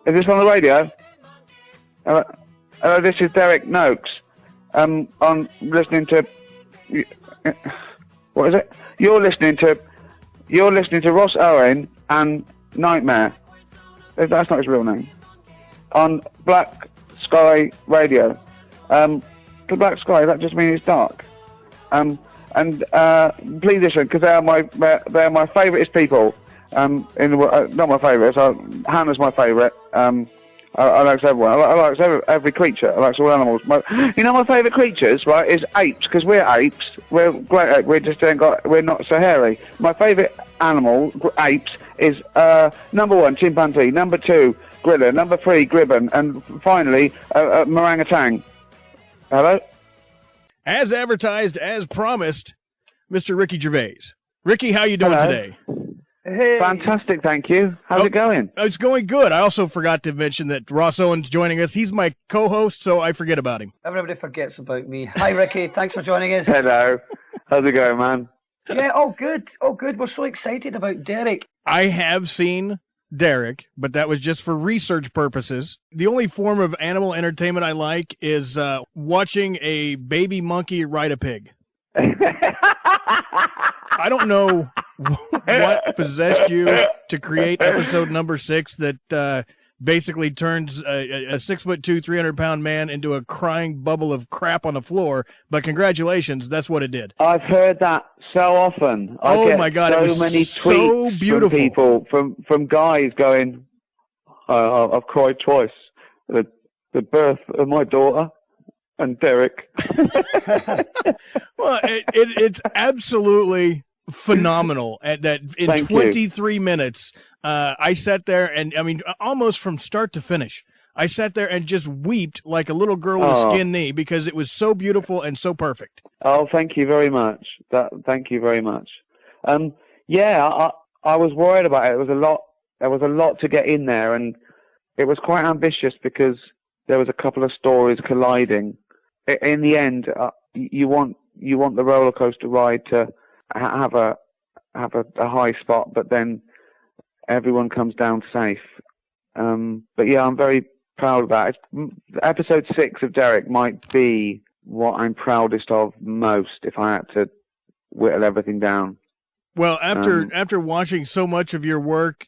Is this on the radio? This is Derek Noakes. On listening to. What is it? You're listening to Ross Owen and Nightmare. That's not his real name. On Black Sky Radio. The Black Sky, that just means it's dark. And please listen, because they're my favouriteest people. In the world, not my favourites. Hannah's my favourite. I like everyone. I like every creature. I like all animals. My favourite creatures, right, is apes, because we're apes. We're great. We're not so hairy. My favourite animal, apes, is number 1, chimpanzee. Number 2, gorilla. Number 3, gibbon. And finally, orangutan. Hello? As advertised, as promised, Mr. Ricky Gervais. Ricky, how you doing today? Hey. Fantastic, thank you. How's it going? It's going good. I also forgot to mention that Ross Owen's joining us. He's my co-host, so I forget about him. Everybody forgets about me. Hi, Ricky. Thanks for joining us. Hello. How's it going, man? Yeah, all good. All good. We're so excited about Derek. I have seen Derek, but that was just for research purposes. The only form of animal entertainment I like is watching a baby monkey ride a pig. I don't know what possessed you to create episode number 6 that basically turns a 6'2", 300-pound man into a crying bubble of crap on the floor. But congratulations, that's what it did. I've heard that so often. Oh my God, it was many so tweets beautiful. From people, from guys going, I've cried twice. The birth of my daughter. And Derek. Well, it's absolutely phenomenal. That in Thank 23 minutes, I sat there and, I mean, almost from start to finish, I sat there and just wept like a little girl with a skinned knee because it was so beautiful and so perfect. Oh, thank you very much. Thank you very much. Yeah, I was worried about it. There was a lot to get in there, and it was quite ambitious because there was a couple of stories colliding. In the end, you want the roller coaster ride to have a high spot, but then everyone comes down safe. But yeah, I'm very proud of that. Episode 6 of Derek might be what I'm proudest of most if I had to whittle everything down. Well, after watching so much of your work,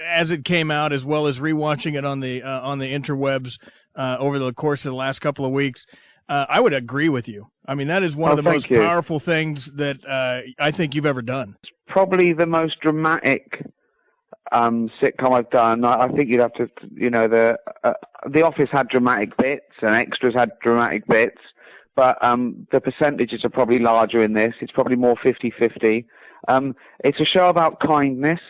as it came out, as well as rewatching it on the interwebs over the course of the last couple of weeks, I would agree with you. I mean, that is one of the most powerful things that I think you've ever done. It's probably the most dramatic sitcom I've done. I think you'd have to, The Office had dramatic bits and Extras had dramatic bits, but the percentages are probably larger in this. It's probably more 50-50. It's a show about kindness.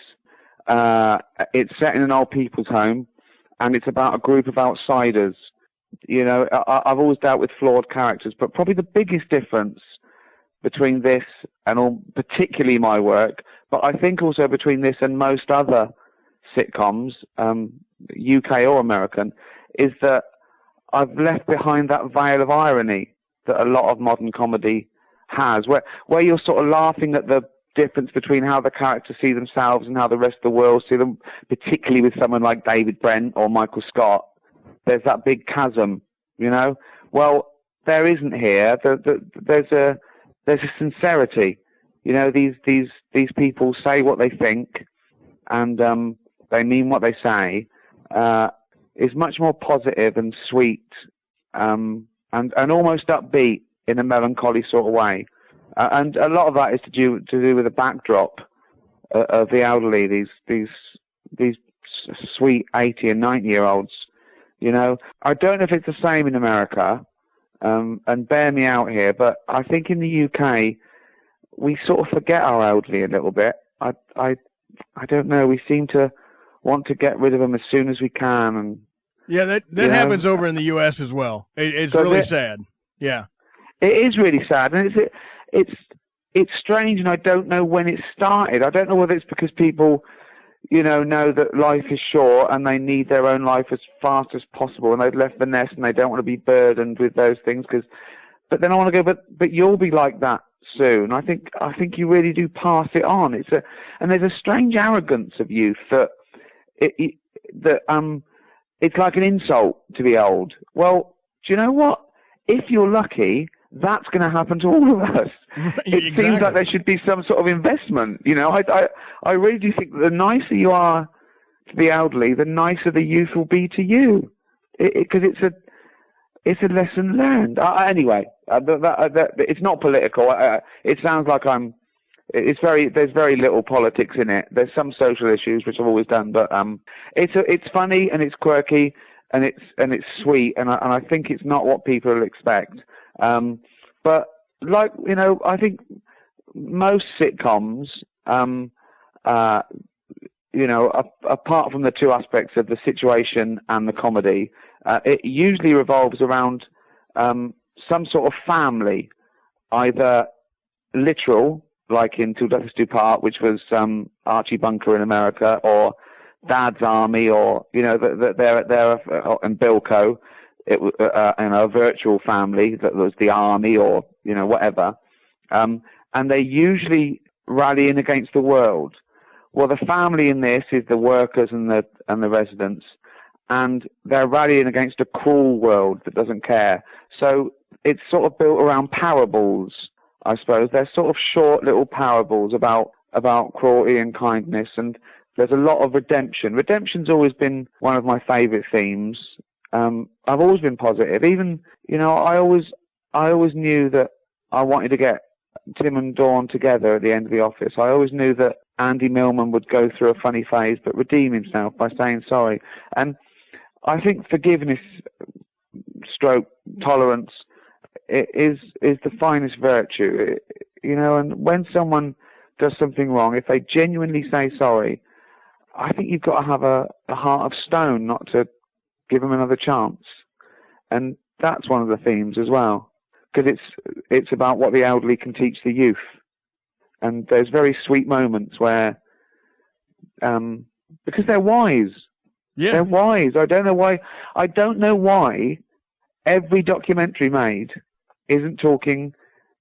It's set in an old people's home, and it's about a group of outsiders. I've always dealt with flawed characters, but probably the biggest difference between this and particularly my work, but I think also between this and most other sitcoms, UK or American, is that I've left behind that veil of irony that a lot of modern comedy has, where you're sort of laughing at the difference between how the characters see themselves and how the rest of the world see them, particularly with someone like David Brent or Michael Scott. There's that big chasm, Well, there isn't here. There's a sincerity. These people say what they think, and they mean what they say. Is much more positive and sweet, and almost upbeat in a melancholy sort of way. And a lot of that is to do with the backdrop of the elderly. These sweet 80 and 90-year-olds. I don't know if it's the same in America, and bear me out here, but I think in the UK, we sort of forget our elderly a little bit. I don't know. We seem to want to get rid of them as soon as we can. And yeah, that happens over in the US as well. It's really sad. Yeah, it is really sad, and it's strange, and I don't know when it started. I don't know whether it's because people know that life is short and they need their own life as fast as possible, and they've left the nest and they don't want to be burdened with those things. But then I want to go, but you'll be like that soon. I think you really do pass it on. And there's a strange arrogance of youth that it's like an insult to be old. Well, do you know what? If you're lucky, that's going to happen to all of us. It seems like there should be some sort of investment. You know, I really do think that the nicer you are to the elderly, the nicer the youth will be to you, because it's a lesson learned. Anyway, it's not political. It sounds like there's very little politics in it. There's some social issues, which I've always done, but it's funny and it's quirky and it's sweet, and I think it's not what people expect. But like, you know, I think most sitcoms, you know, apart from the two aspects of the situation and the comedy, it usually revolves around some sort of family, either literal, like in Till Death Us Do Part, which was Archie Bunker in America, or Dad's Army, or, you know, and Bilko. It was a virtual family that was the army, or, you know, whatever. And they usually rallying against the world. Well, the family in this is the workers and the residents, and they're rallying against a cruel world that doesn't care. So it's sort of built around parables, I suppose. They're sort of short little parables about cruelty and kindness, and there's a lot of redemption. Redemption's always been one of my favourite themes. I've always been positive. Even, you know, I always knew that I wanted to get Tim and Dawn together at the end of The Office. I always knew that Andy Millman would go through a funny phase but redeem himself by saying sorry. And I think forgiveness stroke tolerance is the finest virtue, you know. And when someone does something wrong, if they genuinely say sorry, I think you've got to have a heart of stone not to give them another chance. And that's one of the themes as well, because it's about what the elderly can teach the youth. And there's very sweet moments where, because they're wise. Yeah. They're wise. I don't know why every documentary made isn't talking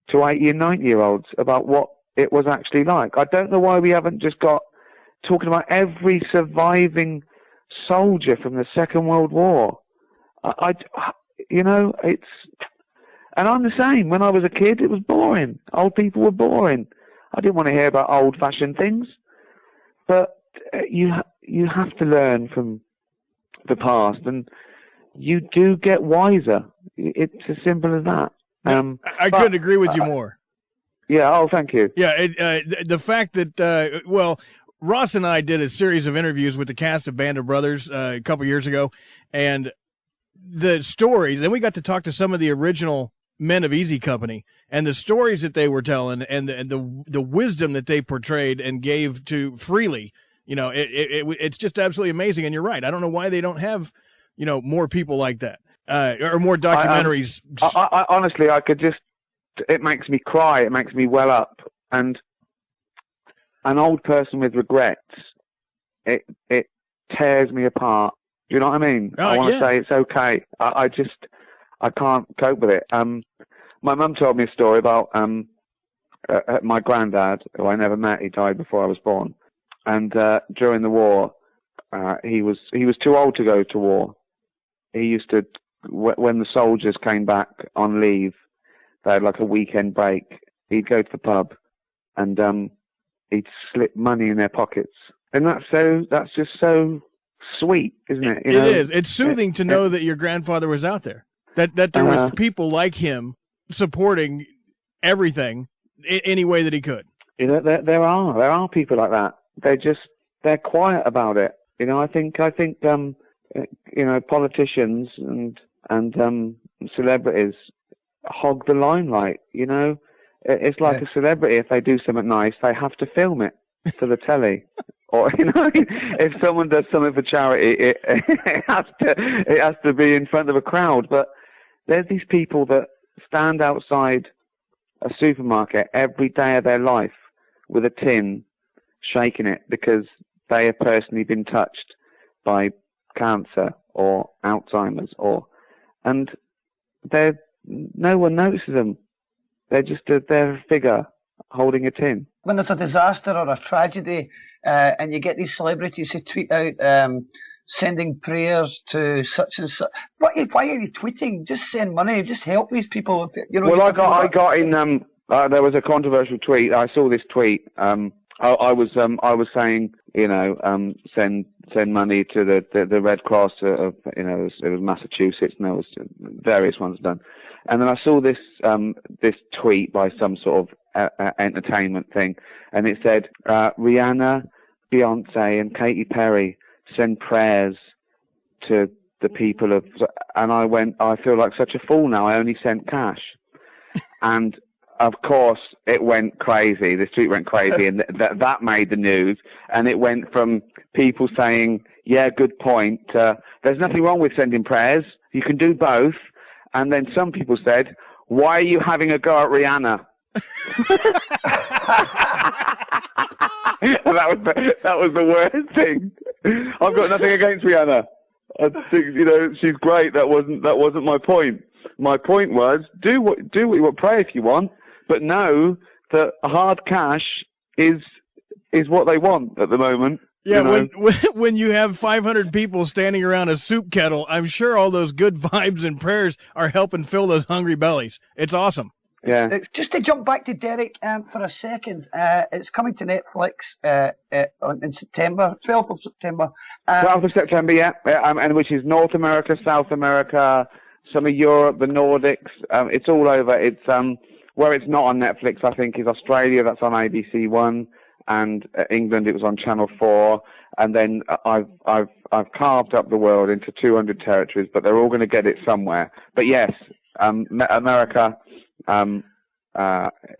to 80 and 90-year-olds about what it was actually like. I don't know why we haven't just got talking about every surviving soldier from the Second World War. You know, and I'm the same. When I was a kid, it was boring. Old people were boring. I didn't want to hear about old-fashioned things. But you have to learn from the past, and you do get wiser. It's as simple as that. I couldn't agree with you more. Yeah. Oh, thank you. Yeah. The fact that Ross and I did a series of interviews with the cast of Band of Brothers a couple years ago, and the stories. Then we got to talk to some of the original men of Easy Company, and the stories that they were telling, and the wisdom that they portrayed and gave to freely. You know, it's just absolutely amazing. And you're right. I don't know why they don't have, you know, more people like that, or more documentaries. I honestly, it makes me cry. It makes me well up. And an old person with regrets, it tears me apart. Do you know what I mean? I want to say it's okay. I can't cope with it. My mum told me a story about my granddad, who I never met. He died before I was born. And during the war, he was too old to go to war. He used to, when the soldiers came back on leave, they had like a weekend break. He'd go to the pub, and he'd slip money in their pockets. And that's just so sweet, isn't it? It is. It's soothing to know that your grandfather was out there. That there was people like him supporting everything any way that he could. You know, there are people like that. They're quiet about it. You know, I think you know, politicians and celebrities hog the limelight. You know, it's like a celebrity. If they do something nice, they have to film it for the telly. Or, you know, if someone does something for charity, it has to be in front of a crowd. But there's these people that stand outside a supermarket every day of their life with a tin, shaking it because they have personally been touched by cancer or Alzheimer's, and no one notices them. They're just they're a figure holding a tin. When there's a disaster or a tragedy, and you get these celebrities who tweet out sending prayers to such and such. Why are you tweeting? Just send money. Just help these people. You know. Well, I got in. There was a controversial tweet. I saw this tweet. I was saying, send money to the Red Cross of, it was Massachusetts, and there was various ones done. And then I saw this tweet by some sort of entertainment thing, and it said, Rihanna, Beyonce, and Katy Perry send prayers to the people of, and I went, I feel like such a fool now. I only sent cash. And of course, it went crazy. The tweet went crazy, and that made the news. And it went from people saying, yeah, good point. There's nothing wrong with sending prayers. You can do both. And then some people said, why are you having a go at Rihanna? that was the worst thing. I've got nothing against Rihanna. I think, she's great. That wasn't my point. My point was, do what you want, pray if you want, but know that hard cash is what they want at the moment. Yeah, when you have 500 people standing around a soup kettle, I'm sure all those good vibes and prayers are helping fill those hungry bellies. It's awesome. Yeah. Just to jump back to Derek for a second, it's coming to Netflix in September, 12th of September. 12th of September, yeah, and which is North America, South America, some of Europe, the Nordics. It's all over. It's where it's not on Netflix, I think, is Australia. That's on ABC One, and England it was on Channel 4. And then I've carved up the world into 200 territories, but they're all going to get it somewhere. But yes, America.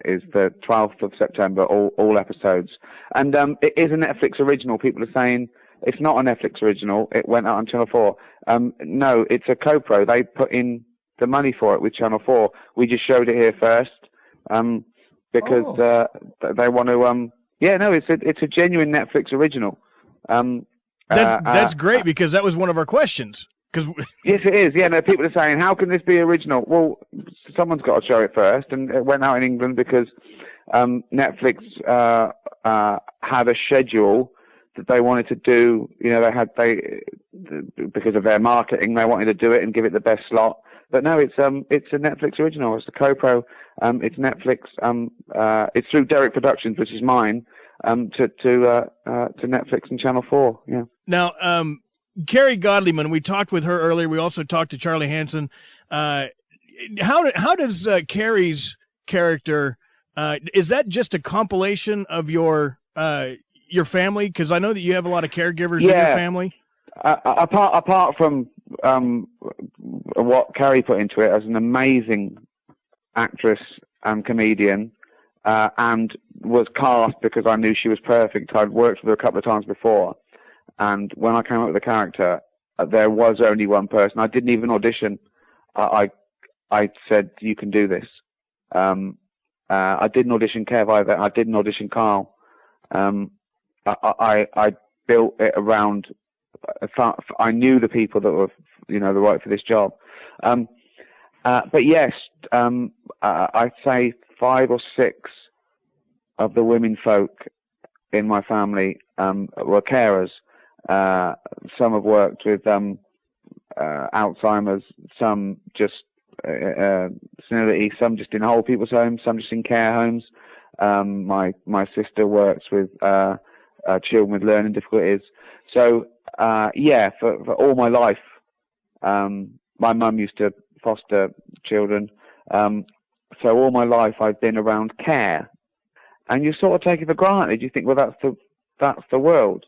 Is the 12th of September, all episodes. And it is a Netflix original. People are saying it's not a Netflix original. It went out on Channel 4. No, it's a co-pro. They put in the money for it with Channel 4. We just showed it here first because they want to... it's a genuine Netflix original. That's great, because that was one of our questions. Yes, it is. Yeah, no, people are saying, how can this be original? Well, someone's got to show it first, and it went out in England because Netflix had a schedule that they wanted to do. Because of their marketing, they wanted to do it and give it the best slot. But no, it's a Netflix original. It's a co-pro. It's Netflix. It's through Derek Productions, which is mine, to Netflix and Channel 4. Yeah. Now, Carrie Godliman, we talked with her earlier. We also talked to Charlie Hanson. How does Carrie's character, is that just a compilation of your family? Because I know that you have a lot of caregivers in your family. Apart from what Carrie put into it as an amazing actress and comedian, and was cast because I knew she was perfect. I'd worked with her a couple of times before. And when I came up with the character, there was only one person. I didn't even audition. I said, you can do this. I didn't audition Kev either. I didn't audition Carl. I built it around, I knew the people that were, the right for this job. But yes, I'd say 5 or 6 of the women folk in my family were carers. Some have worked with Alzheimer's, some just senility, some just in whole people's homes, some just in care homes. My sister works with children with learning difficulties. So for all my life, my mum used to foster children. So all my life I've been around care, and you sort of take it for granted. You think, well, that's the world.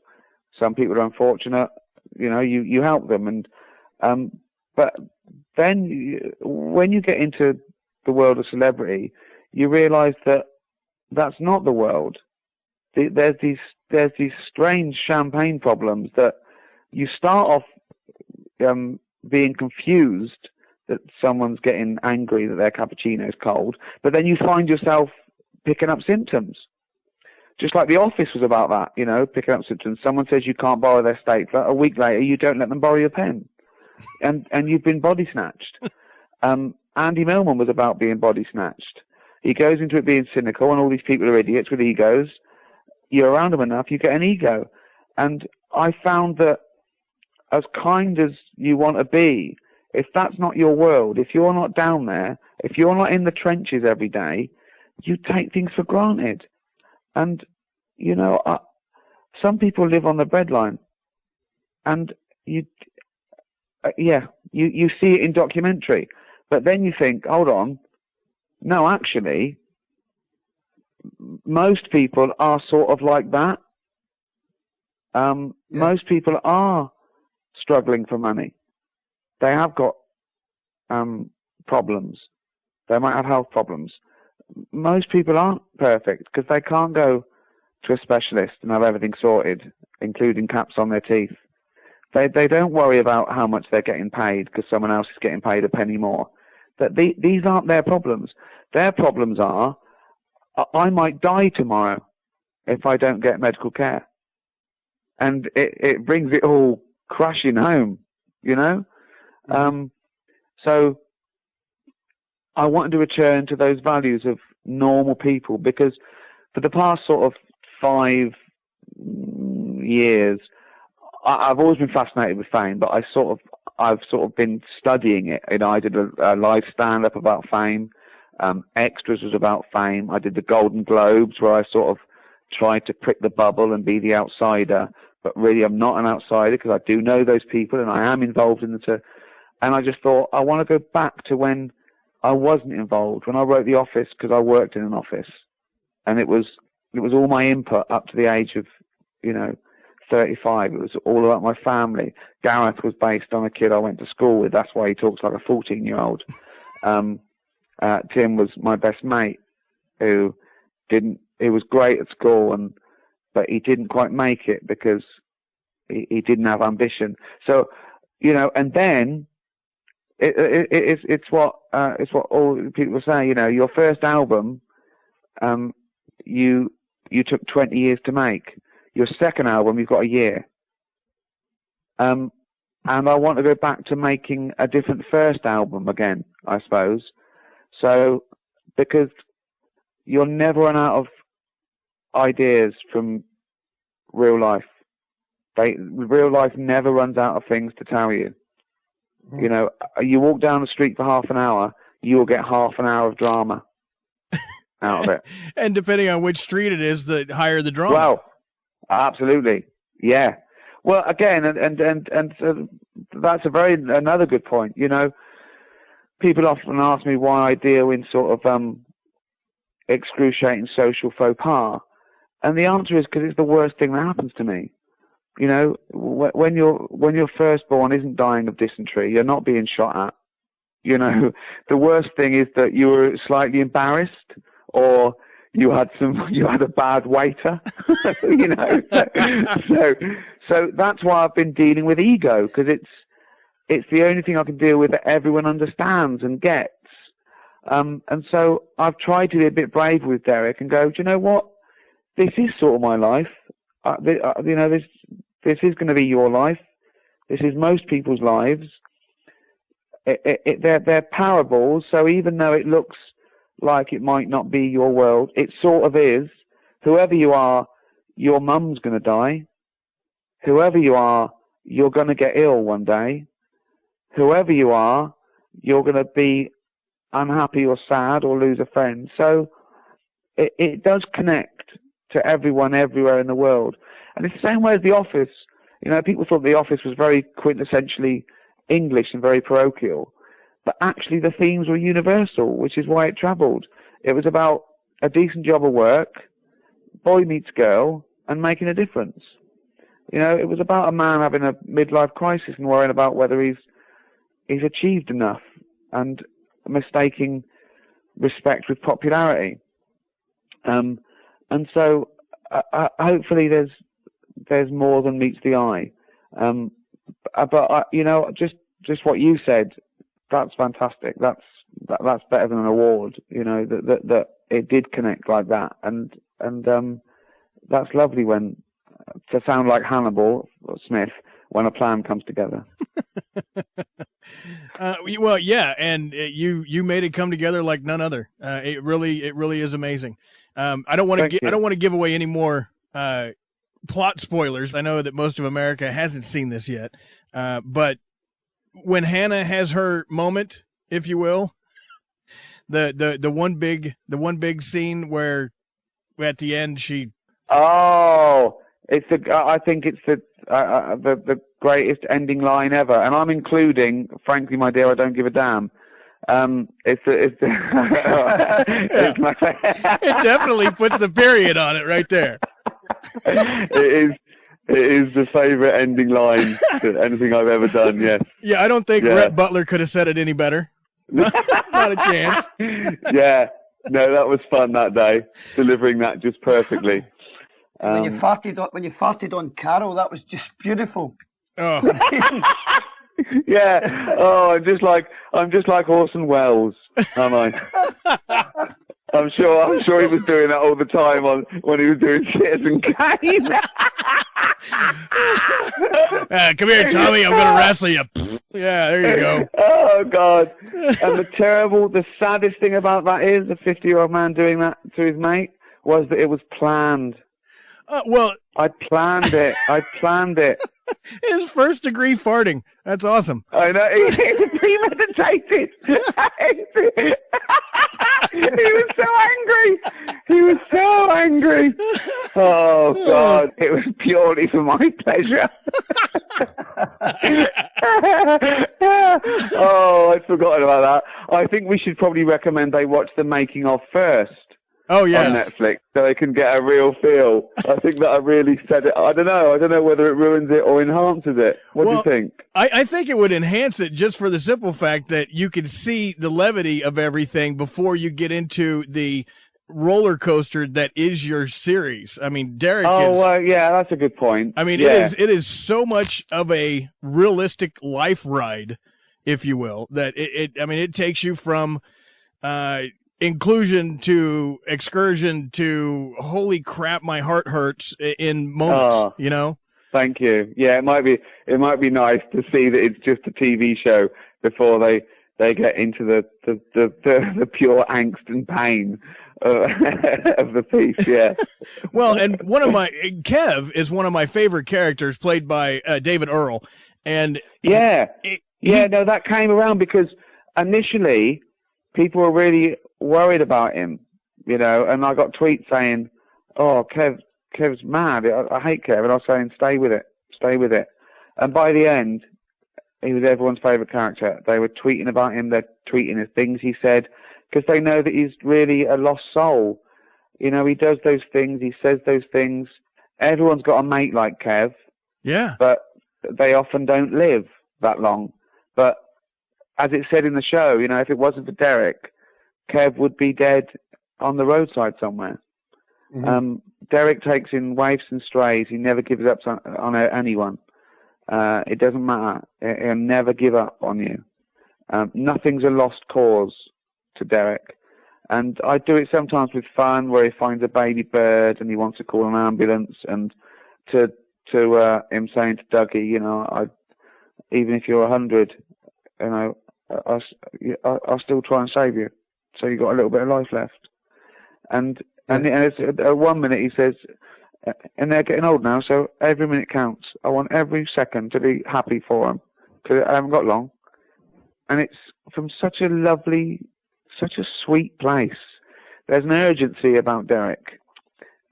Some people are unfortunate, you help them. And but then when you get into the world of celebrity, you realize that that's not the world. There's these strange champagne problems that you start off being confused that someone's getting angry that their cappuccino's cold, but then you find yourself picking up symptoms. Just like The Office was about that, picking up symptoms. Someone says you can't borrow their stapler. A week later, you don't let them borrow your pen. And you've been body snatched. Andy Millman was about being body snatched. He goes into it being cynical, and all these people are idiots with egos. You're around them enough, you get an ego. And I found that as kind as you want to be, if that's not your world, if you're not down there, if you're not in the trenches every day, you take things for granted. And, you know, some people live on the breadline. And you see it in documentary. But then you think, hold on, no, actually, most people are sort of like that. Most people are struggling for money. They have got problems. They might have health problems. Most people aren't perfect because they can't go to a specialist and have everything sorted, including caps on their teeth. They don't worry about how much they're getting paid because someone else is getting paid a penny more. These aren't their problems. Their problems are, I might die tomorrow if I don't get medical care. And it brings it all crashing home, you know? So I wanted to return to those values of normal people, because for the past sort of 5 years, I've always been fascinated with fame, but I've sort of been studying it. You know, I did a live stand-up about fame. Extras was about fame. I did the Golden Globes, where I sort of tried to prick the bubble and be the outsider, but really I'm not an outsider because I do know those people and I am involved in the. And I just thought, I want to go back to when I wasn't involved, when I wrote The Office, because I worked in an office, and it was all my input up to the age of, 35. It was all about my family. Gareth was based on a kid I went to school with. That's why he talks like a 14-year-old. Tim was my best mate, who was great at school, but he didn't quite make it because he didn't have ambition. So, and then it's what all people say. Your first album, you took 20 years to make. Your second album, you've got a year. And I want to go back to making a different first album again, I suppose. So, because you'll never run out of ideas from real life. Real life never runs out of things to tell you. You walk down the street for half an hour, you will get half an hour of drama out of it. And depending on which street it is, the higher the drama. Well, absolutely, yeah. Well, again, and that's another good point. People often ask me why I deal in sort of excruciating social faux pas, and the answer is because it's the worst thing that happens to me. When you're firstborn isn't dying of dysentery, you're not being shot at. The worst thing is that you were slightly embarrassed, or you had a bad waiter. So that's why I've been dealing with ego, because it's the only thing I can deal with that everyone understands and gets. And so I've tried to be a bit brave with Derek and go, do you know what? This is sort of my life. This is going to be your life. This is most people's lives. They're parables, so even though it looks like it might not be your world, it sort of is. Whoever you are, your mum's going to die. Whoever you are, you're going to get ill one day. Whoever you are, you're going to be unhappy or sad or lose a friend. So it does connect to everyone everywhere in the world. And it's the same way as The Office. People thought The Office was very quintessentially English and very parochial. But actually the themes were universal, which is why it travelled. It was about a decent job of work, boy meets girl, and making a difference. It was about a man having a midlife crisis and worrying about whether he's achieved enough, and mistaking respect with popularity. And so hopefully there's more than meets the eye. But just what you said, that's fantastic. That's better than an award. That it did connect like that, and that's lovely to sound like Hannibal Smith when a plan comes together. Well, yeah, and you made it come together like none other. It really is amazing. I don't want to give away any more plot spoilers. I know that most of America hasn't seen this yet, but when Hannah has her moment, if you will, the one big scene where at the end she. Oh, I think it's the greatest ending line ever, and I'm including, frankly, my dear, I don't give a damn. It definitely puts the period on it right there. It is the favorite ending line to anything I've ever done. Yes. Yeah, I don't think Rhett Butler could have said it any better. Not a chance. Yeah. No, that was fun that day, delivering that just perfectly. When you farted on Carol, that was just beautiful. Oh. Yeah. Oh, I'm just like Orson Welles, aren't I? I'm sure he was doing that all the time when he was doing Citizen Kane. Come here, Tommy. I'm gonna wrestle you. Yeah, there you go. Oh God! And the saddest thing about that is the 50-year-old man doing that to his mate was that it was planned. Well, I planned it. His first degree farting. That's awesome. I know. It was premeditated. He was so angry. Oh, God. It was purely for my pleasure. Oh, I'd forgotten about that. I think we should probably recommend they watch the making of first. Oh, yeah. On Netflix, so they can get a real feel. I think that I really said it. I don't know whether it ruins it or enhances it. What do you think? I think it would enhance it just for the simple fact that you can see the levity of everything before you get into the roller coaster that is your series. I mean, Derek yeah, that's a good point. I mean, it is so much of a realistic life ride, if you will, that it takes you from inclusion to excursion to holy crap, my heart hurts in moments, you know? Thank you. Yeah, it might be nice to see that it's just a TV show before they get into the pure angst and pain of the piece. Yeah. Well, and Kev is one of my favorite characters, played by David Earl, and that came around because initially people were really worried about him, you know, and I got tweets saying, "Oh, Kev's mad. I hate Kev," and I was saying, "Stay with it." And by the end, he was everyone's favourite character. They were tweeting about him. They're tweeting the things he said because they know that he's really a lost soul. You know, he does those things. He says those things. Everyone's got a mate like Kev. Yeah. But they often don't live that long. But as it said in the show, you know, if it wasn't for Derek, Kev would be dead on the roadside somewhere. Mm-hmm. Derek takes in waifs and strays. He never gives up on anyone. It doesn't matter. He'll never give up on you. Nothing's a lost cause to Derek. And I do it sometimes with fun, where he finds a baby bird and he wants to call an ambulance, and to him saying to Dougie, you know, even if you're 100, you know, I'll still try and save you. So you got a little bit of life left. And it's 1 minute he says, and they're getting old now, so every minute counts. I want every second to be happy for them, because I haven't got long. And it's from such a lovely, such a sweet place. There's an urgency about Derek,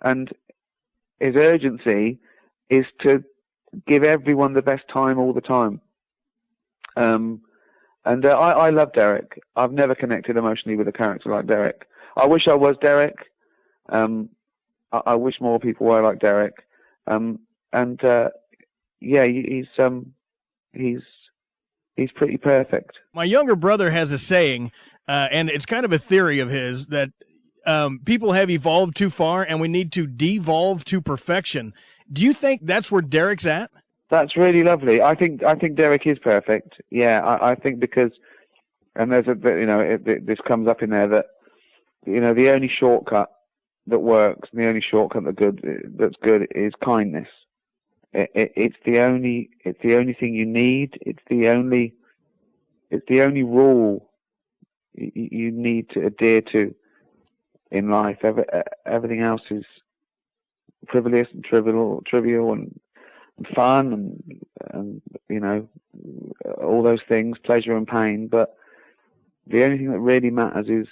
and his urgency is to give everyone the best time all the time. And I love Derek. I've never connected emotionally with a character like Derek. I wish I was Derek. I wish more people were like Derek. He's pretty perfect. My younger brother has a saying, and it's kind of a theory of his, that people have evolved too far and we need to devolve to perfection. Do you think that's where Derek's at? That's really lovely. I think Derek is perfect. Yeah, I think because, and there's this comes up in there that, you know, the only shortcut that works, and the only shortcut that's good is kindness. It's the only thing you need. It's the only rule you need to adhere to in life. Everything else frivolous and trivial and fun and all those things, pleasure and pain. But the only thing that really matters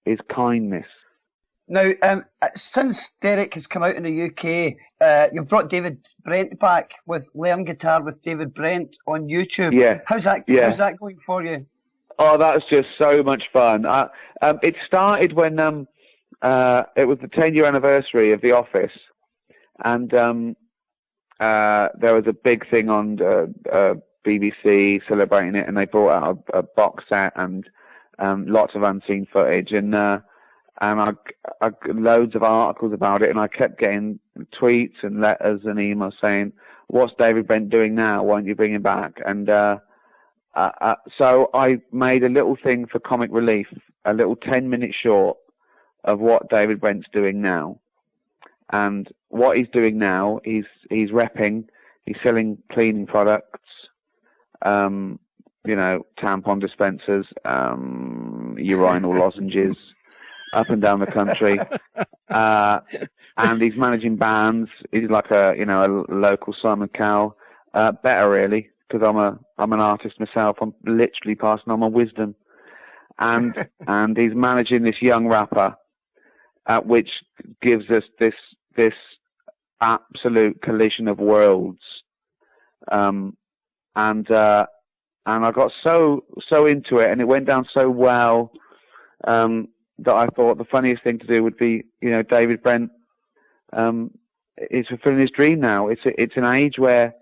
is kindness. Now, since Derek has come out in the UK, you've brought David Brent back with Learn Guitar with David Brent on YouTube. Yeah. How's that going for you? Oh, that's just so much fun. It started when it was the 10-year anniversary of The Office, and there was a big thing on BBC celebrating it, and they brought out a box set and lots of unseen footage, and I loads of articles about it, and I kept getting tweets and letters and emails saying, "What's David Brent doing now? Why don't you bring him back?" And so I made a little thing for Comic Relief, a little 10-minute short of what David Brent's doing now. And what he's doing now, he's repping, he's selling cleaning products, tampon dispensers, urinal lozenges, up and down the country, and he's managing bands. He's like a local Simon Cowell, better really, because I'm an artist myself. I'm literally passing on my wisdom, and he's managing this young rapper, which gives us this absolute collision of worlds, and I got so into it, and it went down so well. That I thought the funniest thing to do would be, David Brent is fulfilling his dream now. It's an age where,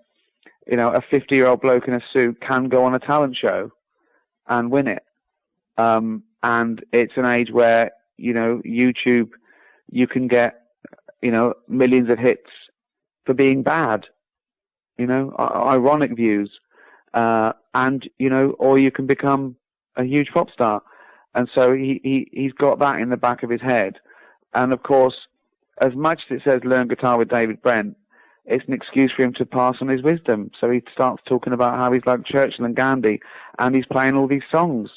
a 50-year-old bloke in a suit can go on a talent show and win it. And it's an age where, YouTube, you can get, millions of hits for being bad, ironic views, and, or you can become a huge pop star. And so he's got that in the back of his head. And of course, as much as it says Learn Guitar with David Brent, it's an excuse for him to pass on his wisdom. So he starts talking about how he's like Churchill and Gandhi, and he's playing all these songs.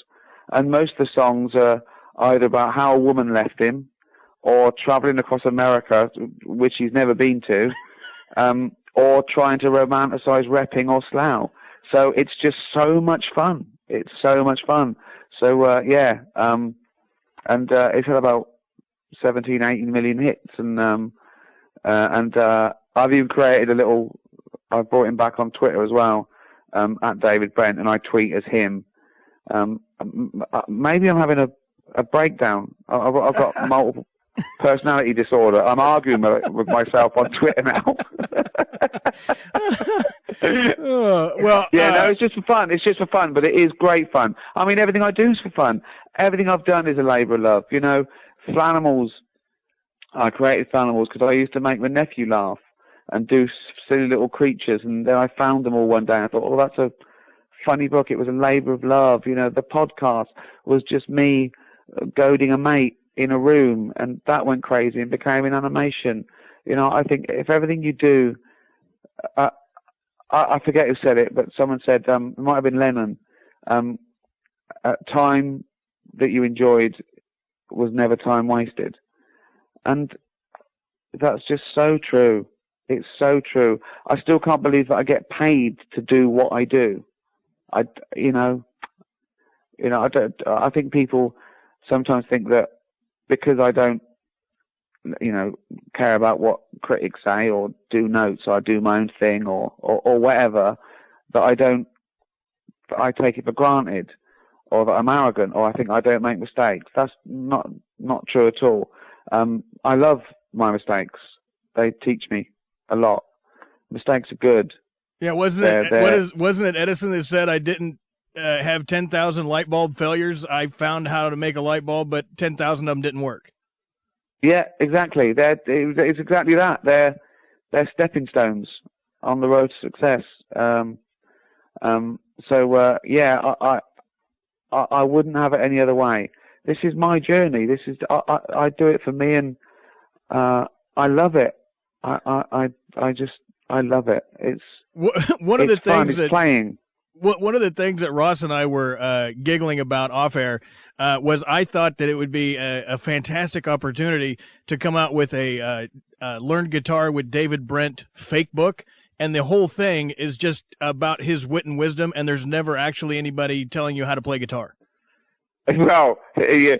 And most of the songs are either about how a woman left him, or traveling across America, which he's never been to, or trying to romanticize repping or slough. So it's just so much fun. It's so much fun. So, and it's had about 17, 18 million hits, and I've even created I brought him back on Twitter as well, at David Brent, and I tweet as him. Maybe I'm having a breakdown. I've got multiple personality disorder. I'm arguing with myself on Twitter now. It's just for fun. It's just for fun, but it is great fun. I mean, everything I do is for fun. Everything I've done is a labour of love. Flanimals. I created Flanimals because I used to make my nephew laugh and do silly little creatures, and then I found them all one day and I thought, oh, that's a funny book. It was a labour of love. The podcast was just me goading a mate in a room, and that went crazy and became an animation. I think if everything you do, I forget who said it, but someone said, it might have been Lennon, time that you enjoyed was never time wasted. And that's just so true. It's so true. I still can't believe that I get paid to do what I do. I think people sometimes think that because I don't, care about what critics say or do notes, or I do my own thing or whatever, that I take it for granted, or that I'm arrogant, or I think I don't make mistakes. That's not true at all. I love my mistakes. They teach me a lot. Mistakes are good. Yeah, wasn't it Edison that said, I didn't have 10,000 light bulb failures? I found how to make a light bulb, but 10,000 of them didn't work. Yeah, exactly. It's exactly that. They're stepping stones on the road to success. I wouldn't have it any other way. This is my journey. I do it for me, and I love it. I love it. It's one of the things that playing. one of the things that Ross and I were giggling about off air was I thought that it would be a fantastic opportunity to come out with a Learn Guitar with David Brent fake book. And the whole thing is just about his wit and wisdom, and there's never actually anybody telling you how to play guitar. Well, yeah,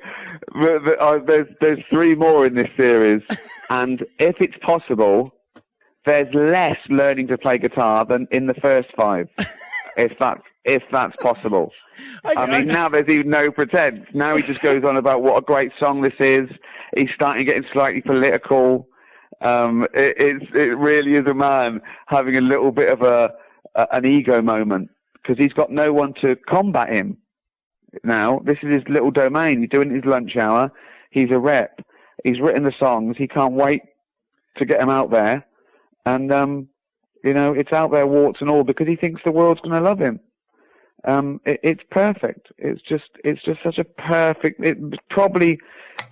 there's 3 more in this series, and if it's possible, there's less learning to play guitar than in the first 5, if that's possible. I mean, now there's even no pretense. Now he just goes on about what a great song this is. He's starting getting slightly political. It really is a man having a little bit of an ego moment because he's got no one to combat him now. This is his little domain. He's doing his lunch hour. He's a rep. He's written the songs. He can't wait to get them out there. And, it's out there warts and all because he thinks the world's going to love him. It's perfect. It's just such a perfect,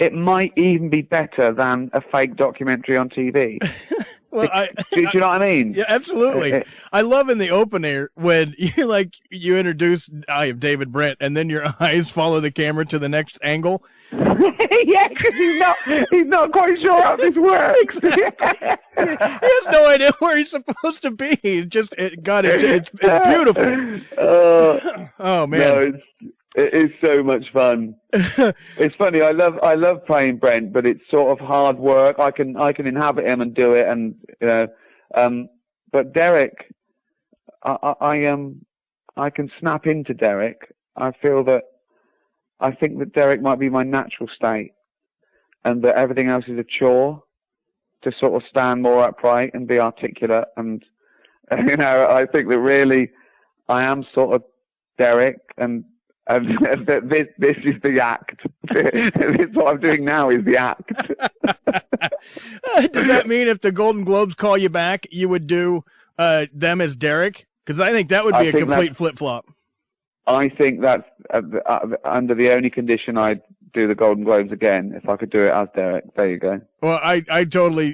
it might even be better than a fake documentary on TV. Well, do you know what I mean? Yeah, absolutely. I love in the opener when you introduce, I am David Brent, and then your eyes follow the camera to the next angle. Yeah, because he's not quite sure how this works. Exactly. He has no idea where he's supposed to be. It's beautiful. Oh man. No, it is so much fun. It's funny. I love playing Brent, but it's sort of hard work. I can inhabit him and do it, and but Derek, I can snap into Derek. I think that Derek might be my natural state, and that everything else is a chore to sort of stand more upright and be articulate. And I think that really I am sort of Derek, and this is the act. This what I'm doing now is the act. Does that mean if the Golden Globes call you back, you would do them as Derek? Because I think that would be a complete flip-flop. I think that's under the only condition I'd do the Golden Globes again, if I could do it as Derek. There you go. Well, I totally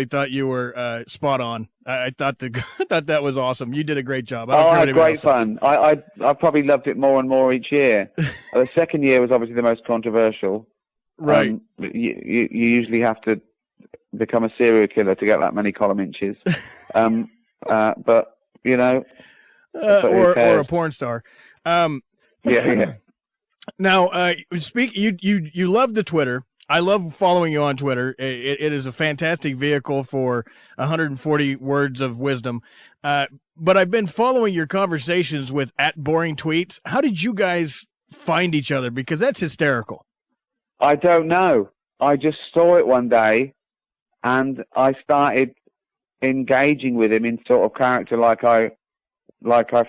thought you were spot on. I thought that was awesome. You did a great job. I had great fun. I probably loved it more and more each year. The second year was obviously the most controversial. Right. You usually have to become a serial killer to get that many column inches. But or a porn star. Yeah. Now, you love the Twitter. I love following you on Twitter. It is a fantastic vehicle for 140 words of wisdom. But I've been following your conversations with @BoringTweets. How did you guys find each other? Because that's hysterical. I don't know. I just saw it one day, and I started engaging with him in sort of character, like I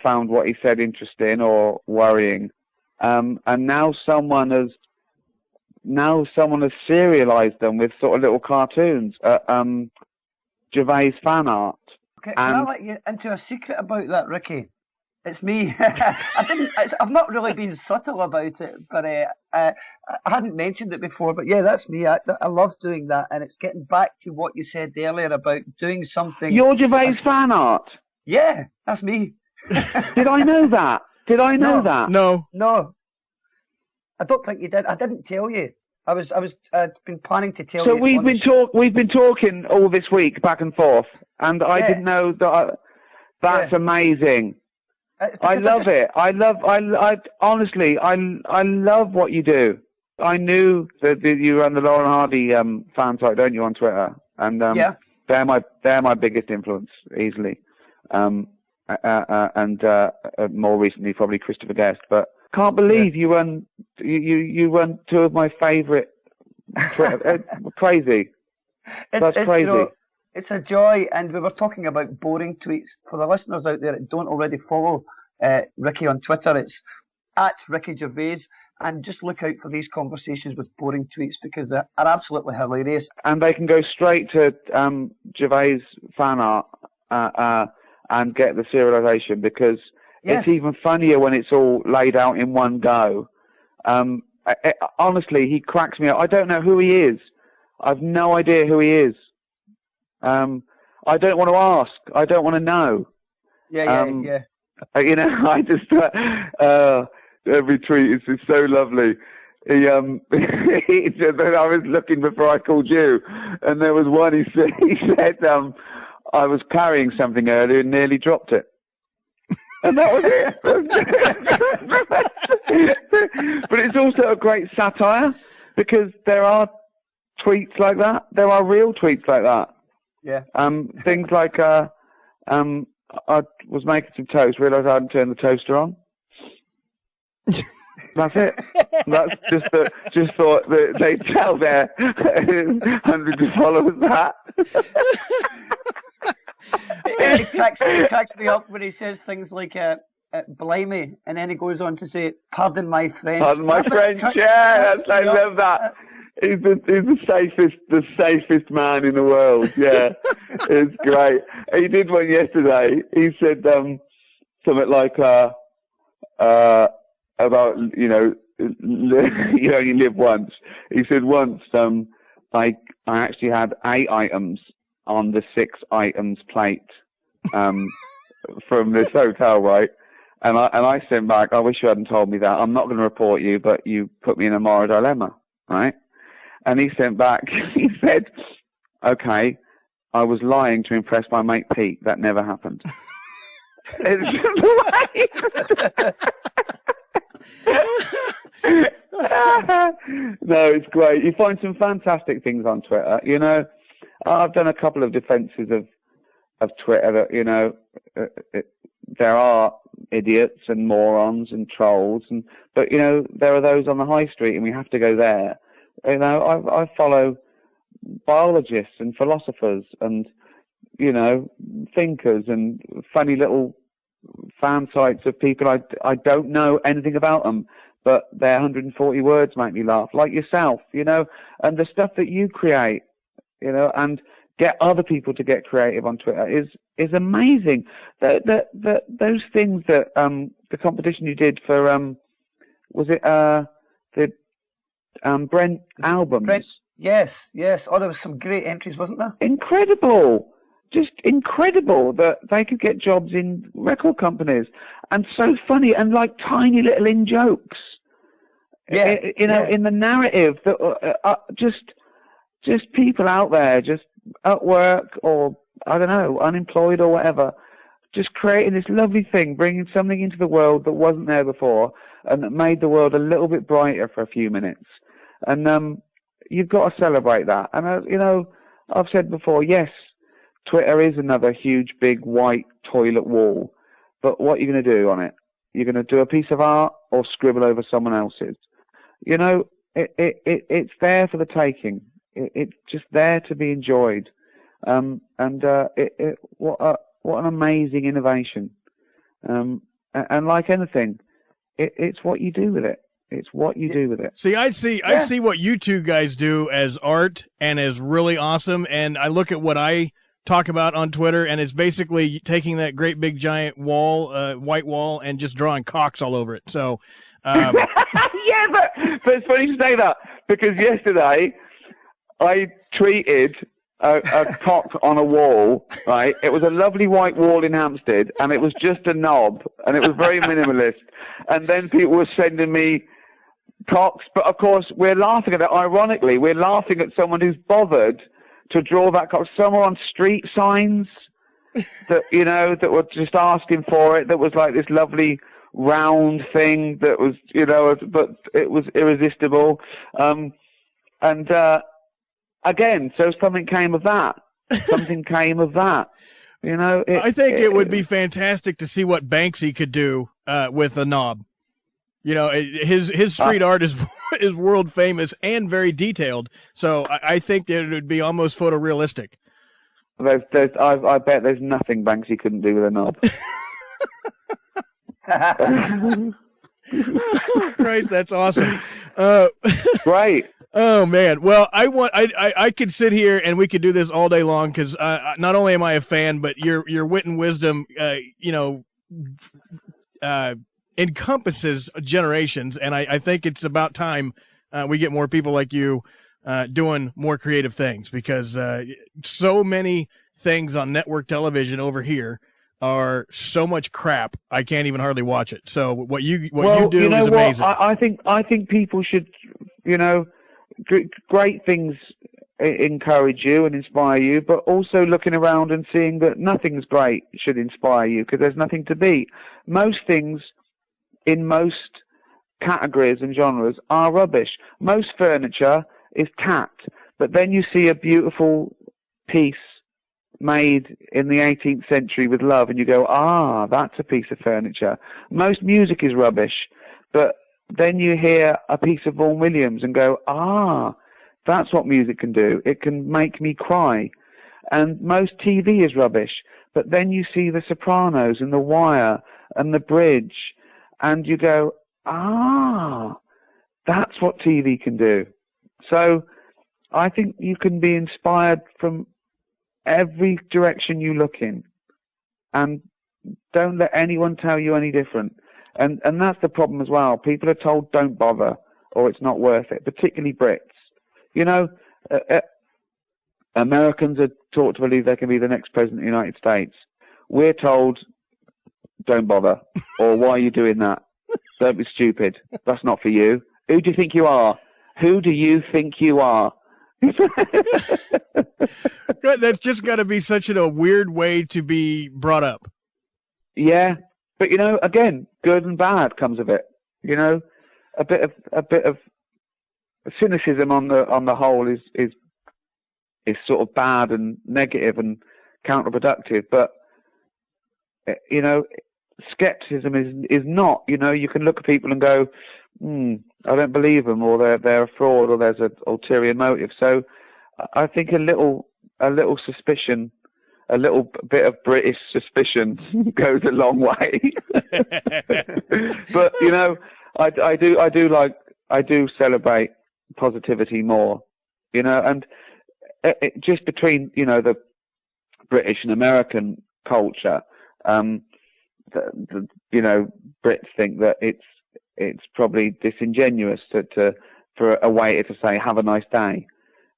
found what he said interesting or worrying. And now someone has serialized them with sort of little cartoons, Gervais fan art. Okay, can I let you into a secret about that, Ricky? It's me. I've not really been subtle about it, but I hadn't mentioned it before. But yeah, that's me. I love doing that, and it's getting back to what you said earlier about doing something. Your Gervais fan art? Yeah, that's me. Did I know that? That? No. I don't think you did. I didn't tell you. I'd been planning to tell you. So we've been talking all this week back and forth, and I didn't know that. That's amazing. I love it. I honestly, I love what you do. I knew that you run the Lauren Hardy fan site, don't you, on Twitter? And they're my biggest influence easily. And more recently, probably Christopher Guest. But can't believe you run 2 of my favourite. Crazy. That's crazy. It's a joy, and we were talking about boring tweets. For the listeners out there that don't already follow Ricky on Twitter, it's @RickyGervais, and just look out for these conversations with boring tweets because they are absolutely hilarious. And they can go straight to Gervais fan art and get the serialization because it's even funnier when it's all laid out in one go. Honestly, he cracks me up. I don't know who he is. I've no idea who he is. I don't want to ask. I don't want to know. Yeah. I just every tweet is so lovely. He said that I was looking before I called you, and there was one he said I was carrying something earlier and nearly dropped it. And that was it. But it's also a great satire, because there are tweets like that. There are real tweets like that. Yeah. Things like I was making some toast, realised I hadn't turned the toaster on. That's it. That's just thought that they'd tell their hundreds of followers that. It cracks me up when he says things like blimey, and then he goes on to say, pardon my French. Pardon my French, yeah, I love that. He's the safest man in the world, yeah. It's great. He did one yesterday. He said something like about, you only live once. He said once I actually had 8 items on the 6 items plate from this hotel, right? And I sent back, I wish you hadn't told me that. I'm not going to report you, but you put me in a moral dilemma, right? And he sent back, he said, okay, I was lying to impress my mate Pete. That never happened. It's no, it's great. You find some fantastic things on Twitter. I've done a couple of defenses of Twitter that, there are idiots and morons and trolls, but there are those on the high street, and we have to go there. I follow biologists and philosophers and thinkers and funny little fan sites of people I don't know anything about them, but their 140 words make me laugh, like yourself, and the stuff that you create, and get other people to get creative on Twitter is amazing. Those things that the competition you did for was it the Brent albums? Brent, yes. Oh, there was some great entries, wasn't there? Incredible. Just incredible that they could get jobs in record companies, and so funny, and like tiny little in jokes. Yeah, in the narrative that just people out there just at work, or I don't know, unemployed or whatever, just creating this lovely thing, bringing something into the world that wasn't there before, and that made the world a little bit brighter for a few minutes. And you've got to celebrate that. And I've said before, yes, Twitter is another huge, big, white toilet wall. But what are you going to do on it? You're going to do a piece of art or scribble over someone else's. It's there for the taking. It's just there to be enjoyed. What an amazing innovation. And like anything, it's what you do with it. It's what you do with it. See, I see what you two guys do as art and as really awesome. And I look at what I talk about on Twitter, and it's basically taking that great big giant wall, white wall, and just drawing cocks all over it. So, yeah, but it's funny you say that, because yesterday I tweeted a cock on a wall, right? It was a lovely white wall in Hampstead, and it was just a knob, and it was very minimalist. And then people were sending me cocks, but of course we're laughing at it. Ironically, we're laughing at someone who's bothered to draw that cock somewhere on street signs that that were just asking for it. That was like this lovely round thing that was but it was irresistible. Again, so something came of that. Something came of that. I think it would be fantastic to see what Banksy could do with a knob. His street art is world famous and very detailed. So I think that it would be almost photorealistic. I bet there's nothing Banksy couldn't do with a knob. Christ, that's awesome. Great. Oh man. Well, I could sit here and we could do this all day long, because not only am I a fan, but your wit and wisdom, encompasses generations, and I think it's about time we get more people like you doing more creative things, because so many things on network television over here are so much crap. I can't even hardly watch it. So what you do you know is amazing. I think people should, great things encourage you and inspire you, but also looking around and seeing that nothing's great should inspire you, because there's nothing to beat. Most things in most categories and genres are rubbish. Most furniture is tacked, but then you see a beautiful piece made in the 18th century with love, and you go, that's a piece of furniture. Most music is rubbish, but then you hear a piece of Vaughan Williams and go, that's what music can do. It can make me cry. And most TV is rubbish, but then you see The Sopranos and The Wire and The Bridge, and you go, that's what TV can do. So I think you can be inspired from every direction you look in, and don't let anyone tell you any different. And that's the problem as well. People are told don't bother, or it's not worth it, particularly Brits. Americans are taught to believe they can be the next president of the United States. We're told don't bother, or why are you doing that? Don't be stupid. That's not for you. Who do you think you are? Who do you think you are? That's just got to be such a weird way to be brought up. Yeah, but again, good and bad comes of it. A bit of cynicism on the whole is sort of bad and negative and counterproductive. But skepticism is not. You can look at people and go, I don't believe them, or they're a fraud, or there's an ulterior motive. So I think a little suspicion, a little bit of British suspicion goes a long way. But I do celebrate positivity more, and just between the British and American culture, Brits think that it's probably disingenuous for a waiter to say have a nice day,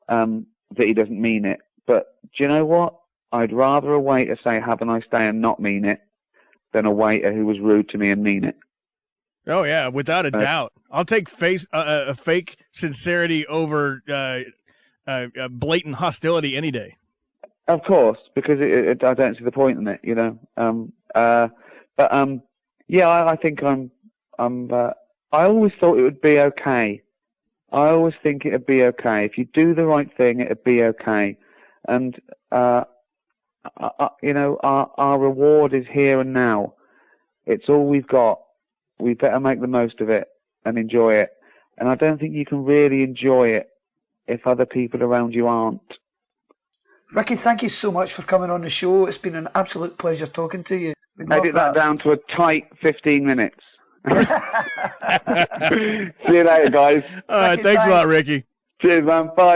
that he doesn't mean it. But do you know what? I'd rather a waiter say have a nice day and not mean it than a waiter who was rude to me and mean it. Oh yeah, without a doubt. I'll take a fake sincerity over blatant hostility any day. Of course, because I don't see the point in it, I think I always thought it would be okay. I always think it'd be okay if you do the right thing. It'd be okay, and our reward is here and now. It's all we've got. We better make the most of it and enjoy it. And I don't think you can really enjoy it if other people around you aren't. Ricky, thank you so much for coming on the show. It's been an absolute pleasure talking to you. Edit that down to a tight 15 minutes. See you later, guys. Thanks a lot, Ricky. Cheers, man. Bye.